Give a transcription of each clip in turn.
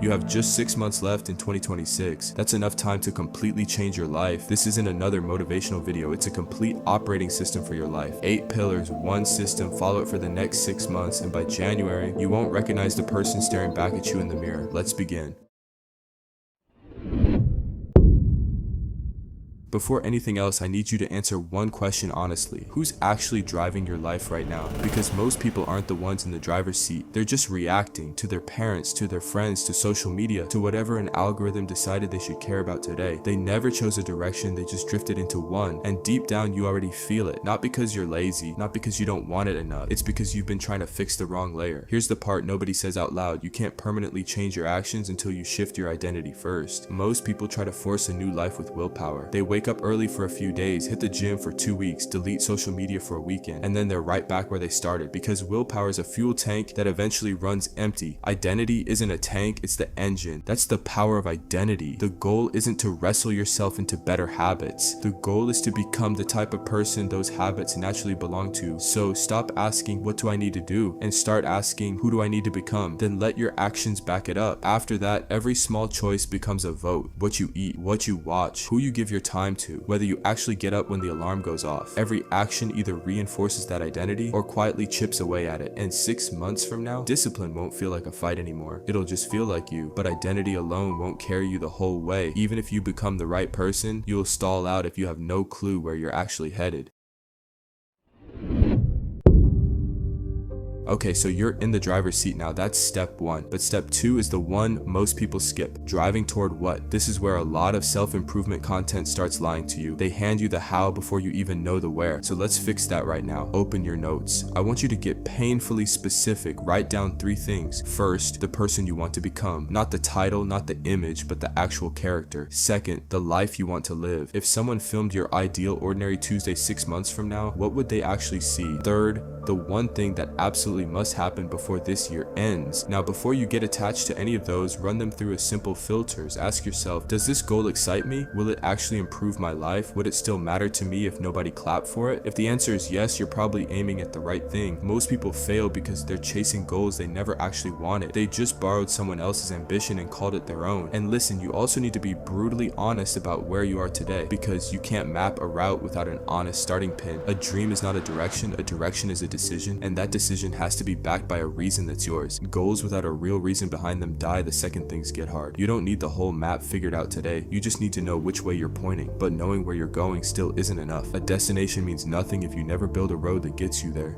You have just 6 months left in 2026. That's enough time to completely change your life. This isn't another motivational video, it's a complete operating system for your life. 8 pillars, 1 system, follow it for the next 6 months, and by January, you won't recognize the person staring back at you in the mirror. Let's begin. Before anything else, I need you to answer one question honestly. Who's actually driving your life right now? Because most people aren't the ones in the driver's seat. They're just reacting to their parents, to their friends, to social media, to whatever an algorithm decided they should care about today. They never chose a direction, they just drifted into one. And deep down, you already feel it. Not because you're lazy, not because you don't want it enough. It's because you've been trying to fix the wrong layer. Here's the part nobody says out loud. You can't permanently change your actions until you shift your identity first. Most people try to force a new life with willpower. They wake up early for a few days, hit the gym for 2 weeks, delete social media for a weekend, and then they're right back where they started because willpower is a fuel tank that eventually runs empty. Identity isn't a tank, it's the engine. That's the power of identity. The goal isn't to wrestle yourself into better habits. The goal is to become the type of person those habits naturally belong to. So stop asking, what do I need to do? And start asking, who do I need to become? Then let your actions back it up. After that, every small choice becomes a vote. What you eat, what you watch, who you give your time to, whether you actually get up when the alarm goes off. Every action either reinforces that identity or quietly chips away at it. And 6 months from now, discipline won't feel like a fight anymore. It'll just feel like you, but identity alone won't carry you the whole way. Even if you become the right person, you'll stall out if you have no clue where you're actually headed. Okay, so you're in the driver's seat now, that's step 1. But step 2 is the one most people skip. Driving toward what? This is where a lot of self-improvement content starts lying to you. They hand you the how before you even know the where. So let's fix that right now. Open your notes. I want you to get painfully specific. Write down 3 things. First, the person you want to become. Not the title, not the image, but the actual character. Second, the life you want to live. If someone filmed your ideal ordinary Tuesday 6 months from now, what would they actually see? Third, the one thing that absolutely must happen before this year ends. Now, before you get attached to any of those, run them through a simple filters. Ask yourself, does this goal excite me? Will it actually improve my life? Would it still matter to me if nobody clapped for it? If the answer is yes, you're probably aiming at the right thing. Most people fail because they're chasing goals they never actually wanted. They just borrowed someone else's ambition and called it their own. And listen, you also need to be brutally honest about where you are today, because you can't map a route without an honest starting pin. A dream is not a direction is a decision, and that decision has to be backed by a reason that's yours. Goals without a real reason behind them die the second things get hard. You don't need the whole map figured out today, you just need to know which way you're pointing, but knowing where you're going still isn't enough. A destination means nothing if you never build a road that gets you there.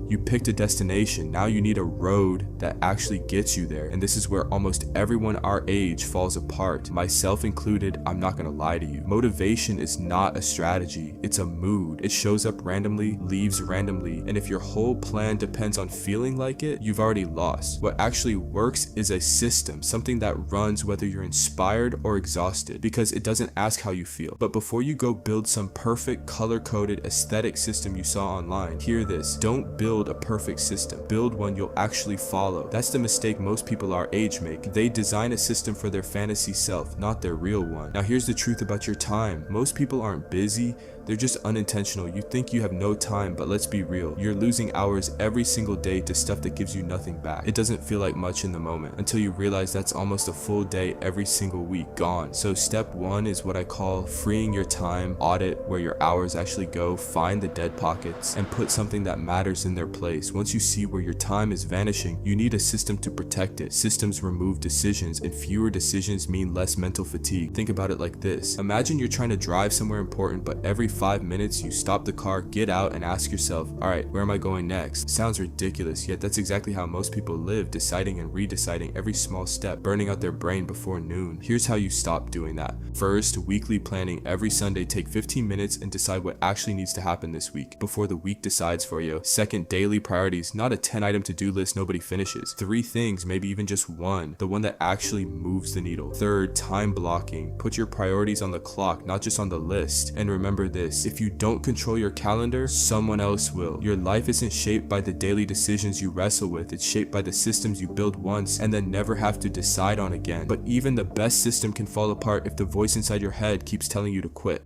You picked a destination, now you need a road that actually gets you there. And this is where almost everyone our age falls apart, myself included. I'm not gonna lie to you. Motivation is not a strategy, it's a mood. It shows up randomly, leaves randomly, and if your whole plan depends on feeling like it, you've already lost. What actually works is a system, something that runs whether you're inspired or exhausted, because it doesn't ask how you feel. But before you go build some perfect color-coded aesthetic system you saw online, hear this: don't build a perfect system, build one you'll actually follow. That's the mistake most people our age make. They design a system for their fantasy self, not their real one. Now here's the truth about your time. Most people aren't busy, they're just unintentional. You think you have no time, but let's be real. You're losing hours every single day to stuff that gives you nothing back. It doesn't feel like much in the moment until you realize that's almost a full day every single week gone. So step 1 is what I call freeing your time. Audit where your hours actually go, find the dead pockets, and put something that matters in their place. Once you see where your time is vanishing, you need a system to protect it. Systems remove decisions, and fewer decisions mean less mental fatigue. Think about it like this. Imagine you're trying to drive somewhere important, but every 5 minutes you stop the car, get out, and ask yourself, alright, where am I going next? Sounds ridiculous, yet that's exactly how most people live, deciding and redeciding every small step, burning out their brain before noon. Here's how you stop doing that. First, weekly planning. Every Sunday, take 15 minutes and decide what actually needs to happen this week before the week decides for you. Second, daily priorities, not a 10-item to-do list nobody finishes. 3 things, maybe even just 1, the one that actually moves the needle. Third, time blocking. Put your priorities on the clock, not just on the list. And remember this, if you don't control your calendar, someone else will. Your life isn't shaped by the daily decisions you wrestle with, it's shaped by the systems you build once and then never have to decide on again. But even the best system can fall apart if the voice inside your head keeps telling you to quit.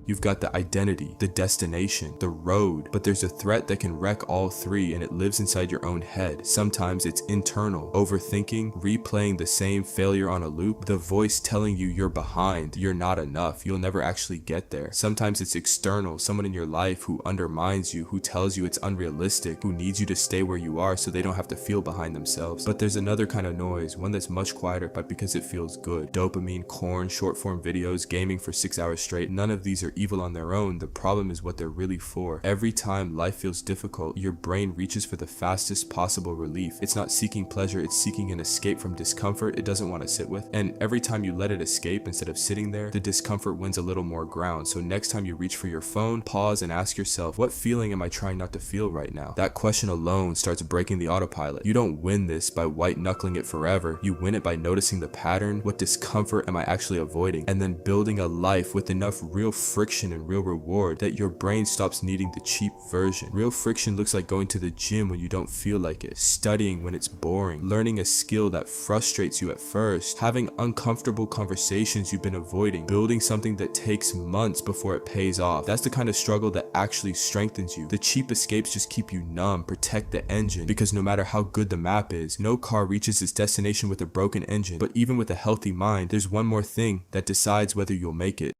You've got the identity, the destination, the road, but there's a threat that can wreck all three, and it lives inside your own head. Sometimes it's internal, overthinking, replaying the same failure on a loop, the voice telling you you're behind, you're not enough, you'll never actually get there. Sometimes it's external, someone in your life who undermines you, who tells you it's unrealistic, who needs you to stay where you are so they don't have to feel behind themselves. But there's another kind of noise, one that's much quieter, but because it feels good. Dopamine, corn, short form videos, gaming for 6 hours straight. None of these are evil on their own. The problem is what they're really for. Every time life feels difficult, your brain reaches for the fastest possible relief. It's not seeking pleasure, it's seeking an escape from discomfort it doesn't want to sit with. And every time you let it escape, instead of sitting there, the discomfort wins a little more ground. So next time you reach for your phone, pause and ask yourself, what feeling am I trying not to feel right now? That question alone starts breaking the autopilot. You don't win this by white knuckling it forever. You win it by noticing the pattern. What discomfort am I actually avoiding? And then building a life with enough real friction and real reward that your brain stops needing the cheap version. Real friction looks like going to the gym when you don't feel like it, studying when it's boring, learning a skill that frustrates you at first, having uncomfortable conversations you've been avoiding, building something that takes months before it pays off. That's the kind of struggle that actually strengthens you. The cheap escapes just keep you numb, protect the engine, because no matter how good the map is, no car reaches its destination with a broken engine. But even with a healthy mind, there's one more thing that decides whether you'll make it.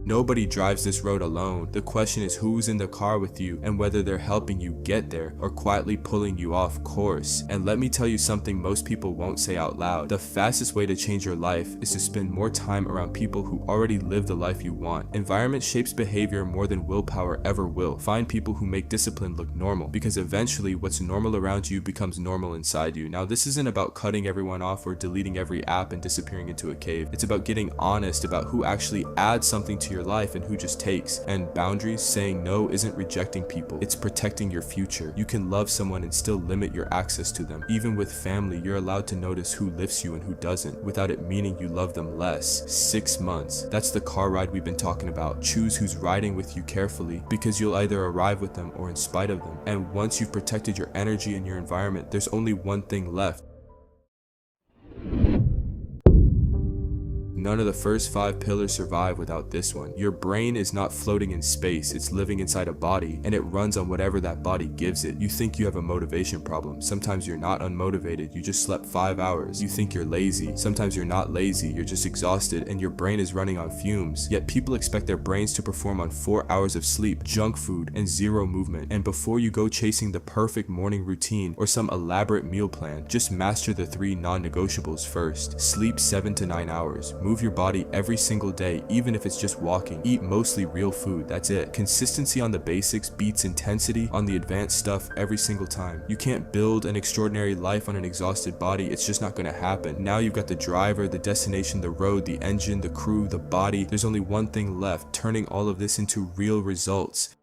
Nobody drives this road alone. The question is who's in the car with you and whether they're helping you get there or quietly pulling you off course. And let me tell you something most people won't say out loud. The fastest way to change your life is to spend more time around people who already live the life you want. Environment shapes behavior more than willpower ever will. Find people who make discipline look normal, because eventually what's normal around you becomes normal inside you. Now, this isn't about cutting everyone off or deleting every app and disappearing into a cave. It's about getting honest about who actually adds something to your life and who just takes. And boundaries, saying no, isn't rejecting people, it's protecting your future. You can love someone and still limit your access to them. Even with family, you're allowed to notice who lifts you and who doesn't, without it meaning you love them less. 6 months, that's the car ride we've been talking about. Choose who's riding with you carefully, because you'll either arrive with them or in spite of them. And once you've protected your energy and your environment, there's only one thing left. None of the first 5 pillars survive without this one. Your brain is not floating in space, it's living inside a body, and it runs on whatever that body gives it. You think you have a motivation problem. Sometimes you're not unmotivated, you just slept 5 hours. You think you're lazy. Sometimes you're not lazy, you're just exhausted and your brain is running on fumes. Yet people expect their brains to perform on 4 hours of sleep, junk food, and 0 movement. And before you go chasing the perfect morning routine or some elaborate meal plan, just master the 3 non-negotiables first. Sleep 7 to 9 hours. Move your body every single day, even if it's just walking. Eat mostly real food, that's it. Consistency on the basics beats intensity on the advanced stuff every single time. You can't build an extraordinary life on an exhausted body, it's just not gonna happen. Now you've got the driver, the destination, the road, the engine, the crew, the body. There's only one thing left, turning all of this into real results.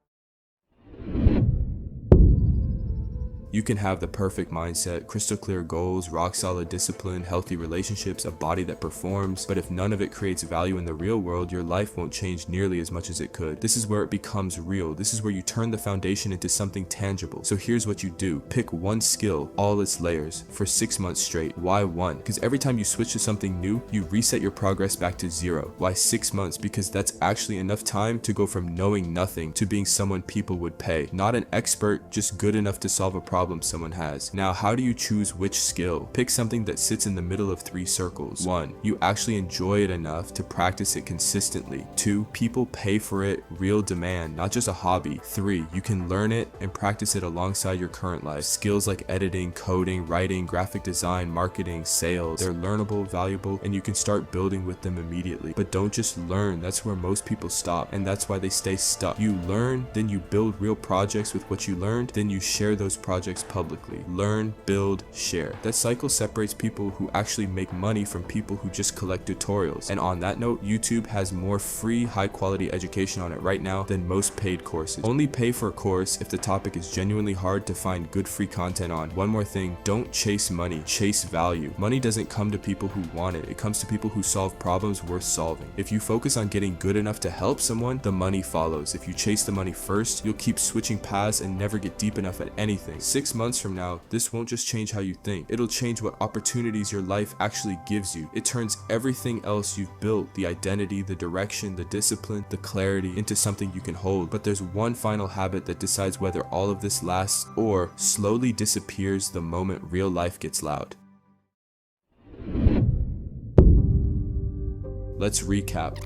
You can have the perfect mindset, crystal clear goals, rock solid discipline, healthy relationships, a body that performs, but if none of it creates value in the real world, your life won't change nearly as much as it could. This is where it becomes real. This is where you turn the foundation into something tangible. So here's what you do. Pick one skill, all its layers, for 6 months straight. Why 1? Because every time you switch to something new, you reset your progress back to 0. Why 6 months? Because that's actually enough time to go from knowing nothing to being someone people would pay. Not an expert, just good enough to solve a problem someone has. Now, how do you choose which skill? Pick something that sits in the middle of 3 circles. 1, you actually enjoy it enough to practice it consistently. 2, people pay for it, real demand, not just a hobby. 3, you can learn it and practice it alongside your current life. Skills like editing, coding, writing, graphic design, marketing, sales, they're learnable, valuable, and you can start building with them immediately. But don't just learn, that's where most people stop, and that's why they stay stuck. You learn, then you build real projects with what you learned, then you share those projects publicly. Learn, build, share. That cycle separates people who actually make money from people who just collect tutorials. And on that note, YouTube has more free, high quality education on it right now than most paid courses. Only pay for a course if the topic is genuinely hard to find good free content on. One more thing, don't chase money, chase value. Money doesn't come to people who want it, it comes to people who solve problems worth solving. If you focus on getting good enough to help someone, the money follows. If you chase the money first, you'll keep switching paths and never get deep enough at anything. 6 6 months from now, this won't just change how you think, it'll change what opportunities your life actually gives you. It turns everything else you've built, the identity, the direction, the discipline, the clarity, into something you can hold. But there's one final habit that decides whether all of this lasts or slowly disappears the moment real life gets loud. Let's recap.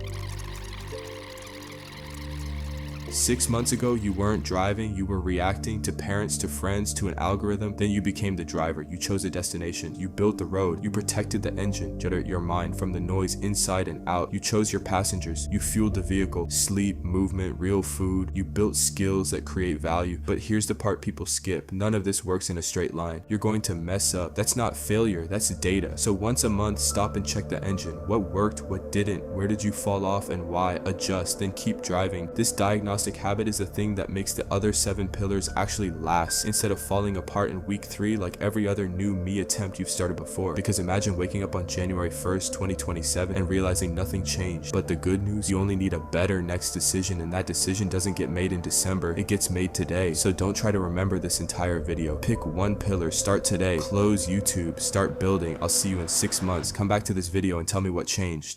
6 months ago, you weren't driving, you were reacting to parents, to friends, to an algorithm. Then you became the driver. You chose a destination. You built the road. You protected the engine, your mind, from the noise inside and out. You chose your passengers. You fueled the vehicle. Sleep, movement, real food. You built skills that create value. But here's the part people skip. None of this works in a straight line. You're going to mess up. That's not failure, that's data. So once a month, stop and check the engine. What worked, what didn't? Where did you fall off and why? Adjust, then keep driving. This diagnostic habit is the thing that makes the other 7 pillars actually last, instead of falling apart in week 3 like every other new me attempt you've started before. Because imagine waking up on January 1st, 2027 and realizing nothing changed. But the good news, you only need a better next decision, and that decision doesn't get made in December, it gets made today. So don't try to remember this entire video. Pick one pillar, start today, close YouTube, start building. I'll see you in 6 months. Come back to this video and tell me what changed.